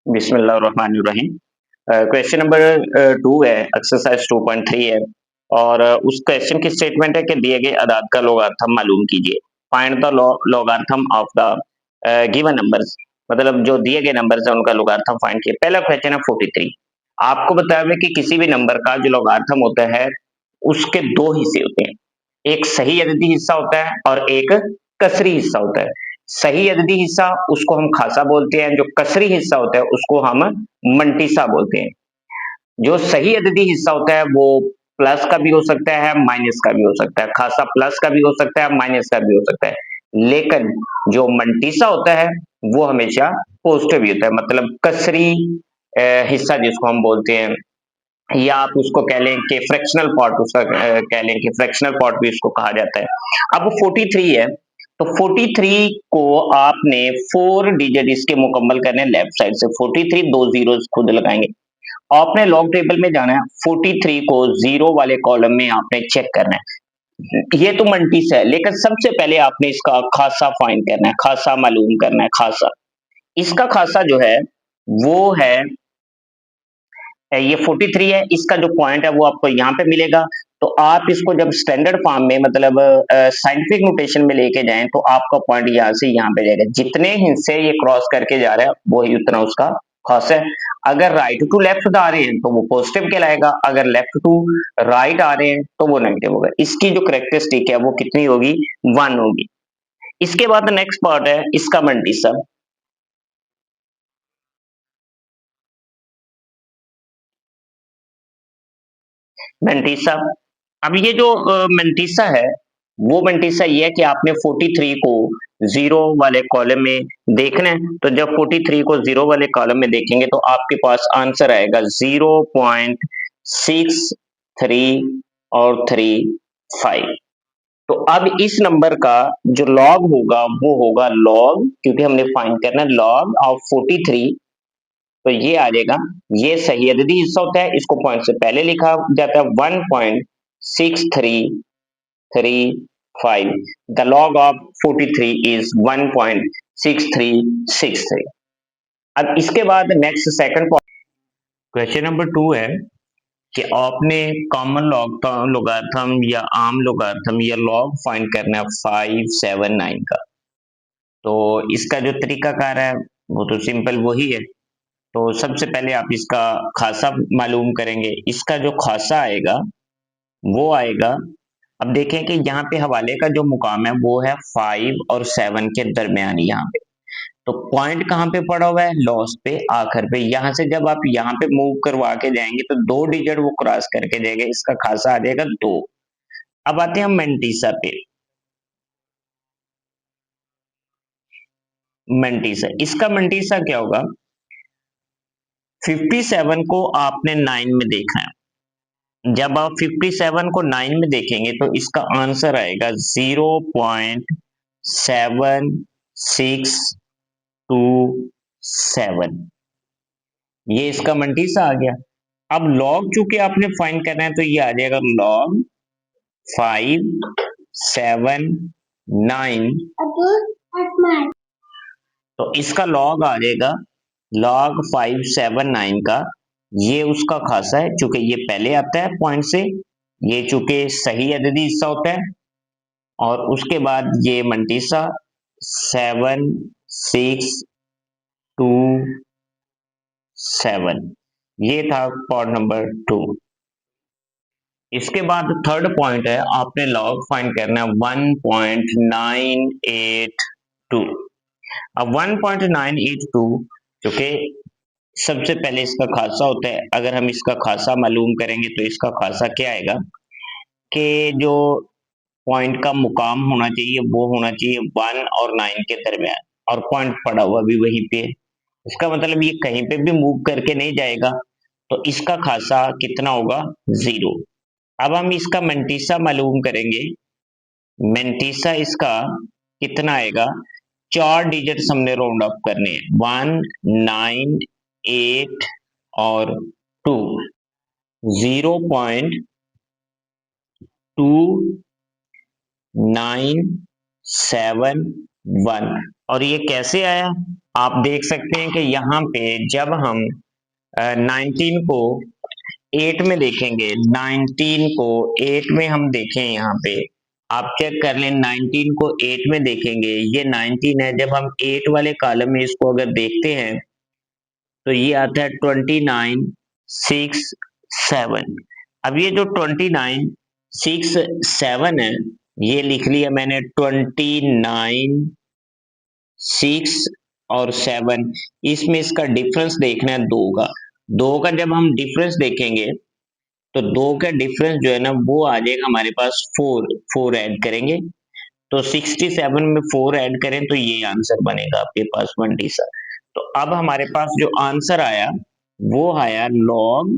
बिस्मिल्लाहिर्रहमानिर्रहीम। Question number 2 है, exercise 2.3 है और उस क्वेश्चन की स्टेटमेंट है कि दिए गए अदाद का लोगारिथम मालूम कीजिए। Find the logarithm of the given numbers, मतलब जो दिए गए नंबर्स हैं उनका लोगारिथम फाइंड कीजिए। पहला क्वेश्चन है 43। आपको बताया हुआ है कि किसी भी नंबर का जो लोगारिथम होता है उसके दो हिस्से होते हैं, एक सही अददी हिस्सा होता है और एक कसरी हिस्सा होता है। सही अददी हिस्सा उसको हम खासा बोलते हैं, जो कसरी हिस्सा होता है उसको हम मंटीसा बोलते हैं। जो सही अददी हिस्सा होता है वो प्लस का भी हो सकता है, माइनस का भी हो सकता है, खासा प्लस का भी हो सकता है, माइनस का भी हो सकता है। लेकिन जो मंटीसा होता है वो हमेशा पॉजिटिव ही होता है, मतलब कसरी हिस्सा जिसको हम बोलते हैं, या आप उसको कह लें कि फ्रैक्शनल पार्ट, उसका कह लें कि फ्रैक्शनल पार्ट भी इसको कहा जाता है। अब वो 43 है, तो 43 को आपने 4 डिजिट इसके मुकम्मल करने लेफ्ट साइड से। 43 दो जीरो खुद लगाएंगे। आपने लॉग टेबल में जाना है, 43 को जीरो वाले कॉलम में आपने चेक करना है। ये तो मंटीस है, लेकिन सबसे पहले आपने इसका खासा फाइंड करना है, खासा मालूम करना है। खासा, इसका खासा जो है वो है ये 43 है, इसका जो पॉइंट है वो आपको यहाँ पे मिलेगा। तो आप इसको जब स्टैंडर्ड फॉर्म में, मतलब साइंटिफिक नोटेशन में लेके जाएं, तो आपका पॉइंट यहाँ से यहाँ पे जाएगा। जितने हिस्से ये क्रॉस करके जा रहा है वो ही उतना उसका खास है। अगर राइट टू लेफ्ट आ रहे हैं तो वो पॉजिटिव कहलाएगा, अगर लेफ्ट टू राइट आ रहे हैं तो वो नेगेटिव होगा। इसकी जो करेक्टरिस्टिक है वो कितनी होगी? 1 होगी। इसके बाद नेक्स्ट पार्ट है इसका मंटीसा। मेंटीसा, अब ये जो मेंटीसा है वो मेंटीसा ये है कि आपने 43 को जीरो वाले कॉलम में देखना है। तो जब 43 को जीरो वाले कॉलम में देखेंगे तो आपके पास आंसर आएगा 0.63 और 35। तो अब इस नंबर का जो लॉग होगा वो होगा लॉग, क्योंकि हमने फाइंड करना लॉग ऑफ 43, तो ये आ जाएगा। ये सही अददी हिस्सा होता है, इसको पॉइंट से पहले लिखा जाता है 1.6335। The log of 43 is 1.6363। अब इसके बाद नेक्स्ट सेकंड क्वेश्चन नंबर 2 है कि आपने कॉमन लॉग लोगारिथम या आम लोगारिथम या लॉग फाइंड करना है 579 का। तो इसका जो तरीकाकार है वो तो सिंपल वही है। तो सबसे पहले आप इसका खासा मालूम करेंगे। इसका जो खासा आएगा वो आएगा, अब देखें कि यहाँ पे हवाले का जो मुकाम है वो है 5 और 7 के दरमियान यहाँ पे। तो पॉइंट कहाँ पे पड़ा हुआ है? लॉस पे, आखिर पे। यहाँ से जब आप यहाँ पे मूव करवा के जाएंगे तो दो डिजिट वो क्रॉस करके जाएगा, इसका खासा आ जाएगा 2। अब आते हैं हम मेंटीसा पे। मेंटीसा, इसका मेंटीसा क्या होगा? 57 को आपने 9 में देखना है। जब आप 57 को 9 में देखेंगे तो इसका आंसर आएगा 0.7627। ये इसका मंटीसा आ गया। अब लॉग चूंकि आपने फाइंड करना है तो ये आ जाएगा लॉग 579। तो इसका लॉग आ जाएगा लॉग 579 का। ये उसका खासा है, चूंकि ये पहले आता है पॉइंट से, ये चूंकि सही अददी हिस्सा होता है, और उसके बाद ये मंटीसा 7627। ये था पॉइंट नंबर 2। इसके बाद थर्ड पॉइंट है, आपने लॉग फाइंड करना है 1.982। अब 1.982 चूंकि सबसे पहले इसका खासा होता है, अगर हम इसका खासा मालूम करेंगे तो इसका खासा क्या आएगा कि जो पॉइंट का मुकाम होना चाहिए वो होना चाहिए 1 और 9 के दरमियान, और पॉइंट पड़ा हुआ भी वहीं पे। इसका मतलब ये कहीं पे भी मूव करके नहीं जाएगा, तो इसका खासा कितना होगा? 0। अब हम इसका मेंटीसा मालूम करेंगे। मेंटीसा इसका कितना आएगा? 4 डिजिट हमने राउंड अप करने हैं, 1, 9, 8 और 2। 0.2971 और ये कैसे आया, आप देख सकते हैं कि यहाँ पे जब हम 19 को 8 में देखेंगे, 19 को 8 में हम देखें, यहाँ पे आप चेक कर लें, 19 को 8 में देखेंगे, ये 19 है, जब हम 8 वाले कॉलम में इसको अगर देखते हैं तो ये आता है 29 6 7। अब ये जो 29 6 7 है, ये लिख लिया मैंने 29 6 और 7, इसमें इसका डिफरेंस देखना है 2 का। 2 का जब हम डिफरेंस देखेंगे तो 2 का डिफरेंस जो है ना वो आ जाएगा हमारे पास 4 ऐड करेंगे तो 67 में 4 ऐड करें तो ये आंसर बनेगा आपके पास 20 सा। तो अब हमारे पास जो आंसर आया वो आया log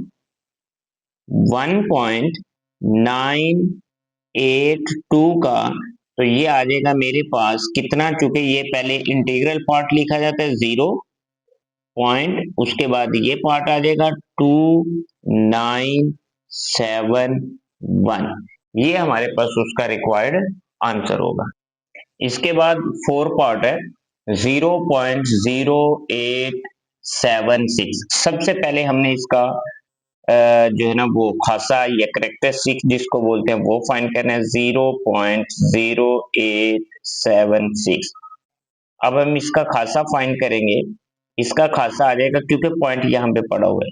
1.982 का। तो ये आ जाएगा मेरे पास कितना, चूंकि ये पहले इंटीग्रल पार्ट लिखा जाता है 0 पॉइंट, उसके बाद ये पार्ट आ जाएगा 2971, ये हमारे पास उसका रिक्वायर्ड आंसर होगा। इसके बाद 4 पार्ट है 0.0876। सबसे पहले हमने इसका जो है ना वो खासा या करेक्टरिस्टिक जिसको बोलते हैं वो फाइंड करना है 0.0876। अब हम इसका खासा फाइंड करेंगे, इसका खासा आ जाएगा क्योंकि पॉइंट यहाँ पे पड़ा हुआ है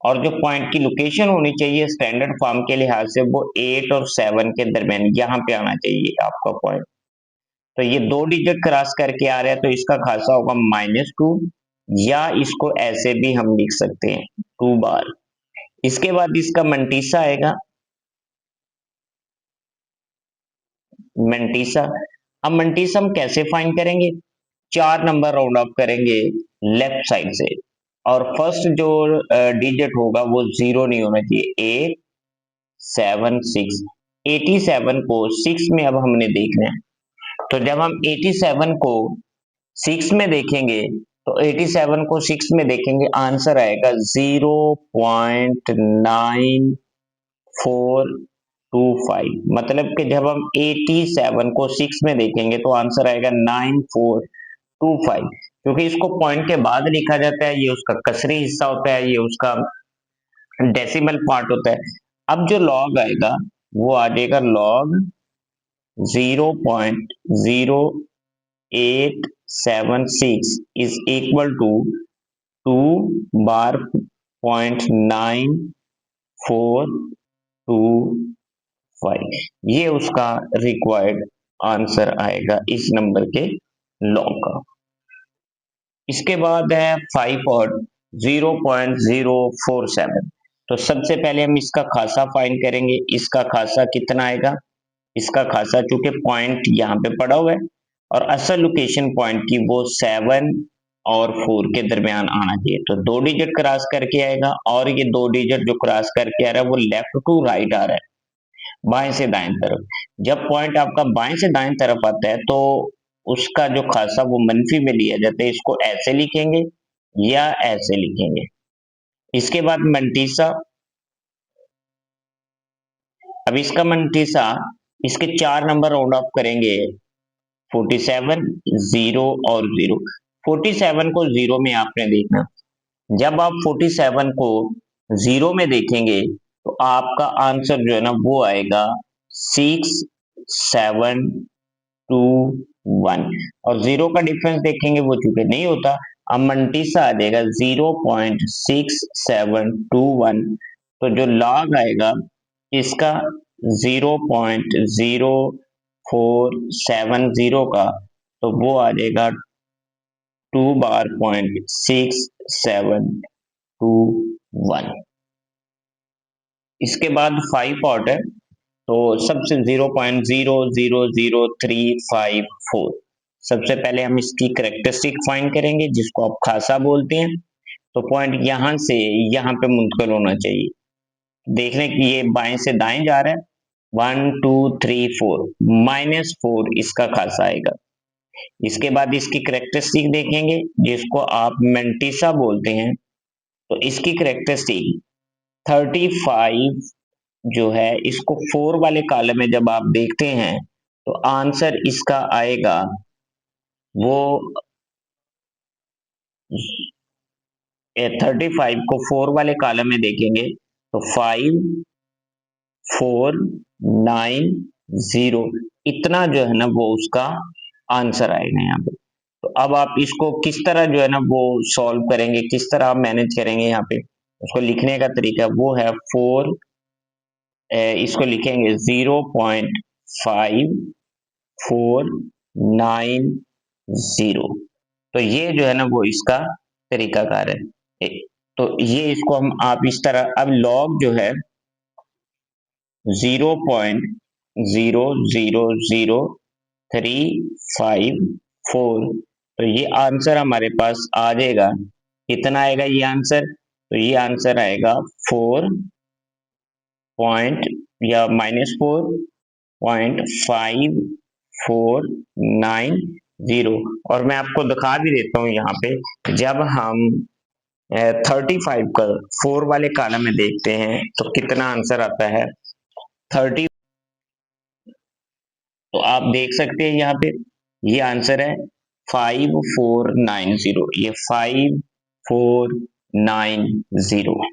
और जो पॉइंट की लोकेशन होनी चाहिए स्टैंडर्ड फॉर्म के लिहाज से वो 8 और 7 के दरमियान यहाँ पे आना चाहिए आपका पॉइंट। तो ये 2 डिजिट क्रॉस करके आ रहा है तो इसका खासा होगा -2, या इसको ऐसे भी हम लिख सकते हैं 2 बार। इसके बाद इसका मंटीसा आएगा, मंटीसा। अब मंटीसा हम कैसे फाइंड करेंगे, 4 नंबर राउंड ऑफ करेंगे लेफ्ट साइड से और फर्स्ट जो डिजिट होगा वो 0 नहीं होना चाहिए, 876। 87 को 6 में अब हमने देखना है, तो जब हम 87 को 6 में देखेंगे तो 87 को 6 में देखेंगे आंसर आएगा 0.9425। मतलब कि जब हम 87 को 6 में देखेंगे तो आंसर आएगा 9425, क्योंकि इसको पॉइंट के बाद लिखा जाता है, ये उसका कसरी हिस्सा होता है, ये उसका डेसिमल पार्ट होता है। अब जो लॉग आएगा वो आ जाएगा लॉग 0.0876 इज इक्वल टू 2 बार .9425, ये उसका रिक्वायर्ड आंसर आएगा इस नंबर के लॉग का। इसके बाद है 5 और 0.047। तो सबसे पहले हम इसका खासा फाइंड करेंगे, इसका खासा कितना आएगा, इसका खासा चूंकि पॉइंट यहाँ पे पड़ा हुआ है और असल लोकेशन पॉइंट की वो 7 और 4 के दरमियान आना चाहिए, तो 2 डिजिट क्रॉस करके आएगा और ये 2 डिजिट जो क्रॉस करके आ रहा है वो लेफ्ट टू राइट आ रहा है, बाएं से दाएं तरफ। जब पॉइंट आपका बाएं से दाएं तरफ आता है तो उसका जो खासा वो मनफी में लिया जाता है, इसको ऐसे लिखेंगे या ऐसे लिखेंगे। इसके बाद मंटीसा, अब इसका मंटीसा इसके 4 नंबर राउंड ऑफ करेंगे 47 0 और 0। 47 को 0 में आपने देखना, जब आप 47 को 0 में देखेंगे तो आपका आंसर जो है ना वो आएगा 6721 और 0 का डिफरेंस देखेंगे वो चूंकि नहीं होता, अब मंटीसा आ जाएगा 0.6721। तो जो लॉग आएगा इसका 0.0470 का, तो वो आ जाएगा 2 बार .6721। इसके बाद 5 पॉट है तो सबसे 0.000354। सबसे पहले हम इसकी करेक्टरिस्टिक फाइंड करेंगे जिसको आप खासा बोलते हैं, तो पॉइंट यहां से यहां पे मुंतकिल होना चाहिए। देखने की ये बाएं से दाएं जा रहा है, 1 2 3 4 -4 इसका खासा आएगा। इसके बाद इसकी करेक्टरिस्टिक देखेंगे जिसको आप मेंटिसा बोलते हैं, तो इसकी करेक्टरिस्टिक 35 जो है इसको 4 वाले कॉलम में जब आप देखते हैं तो आंसर इसका आएगा वो 35 को 4 वाले कॉलम में देखेंगे तो 5 4 9 0 इतना जो है ना वो उसका आंसर आएगा यहाँ पे। तो अब आप इसको किस तरह जो है ना वो सॉल्व करेंगे, किस तरह आप मैनेज करेंगे यहाँ पे, उसको लिखने का तरीका वो है 4, इसको लिखेंगे 0.549 0। तो ये जो है ना वो इसका तरीकाकार है। तो ये इसको हम आप इस तरह, अब लॉग जो है 0.00035 4, तो ये आंसर हमारे पास आ जाएगा। कितना आएगा ये आंसर? तो ये आंसर आएगा 4 पॉइंट या -4.5490। और मैं आपको दिखा भी देता हूँ यहाँ पे, जब हम 35 का 4 वाले कॉलम में देखते हैं तो कितना आंसर आता है 30। तो आप देख सकते हैं यहाँ पे ये आंसर है 5490, ये 5490।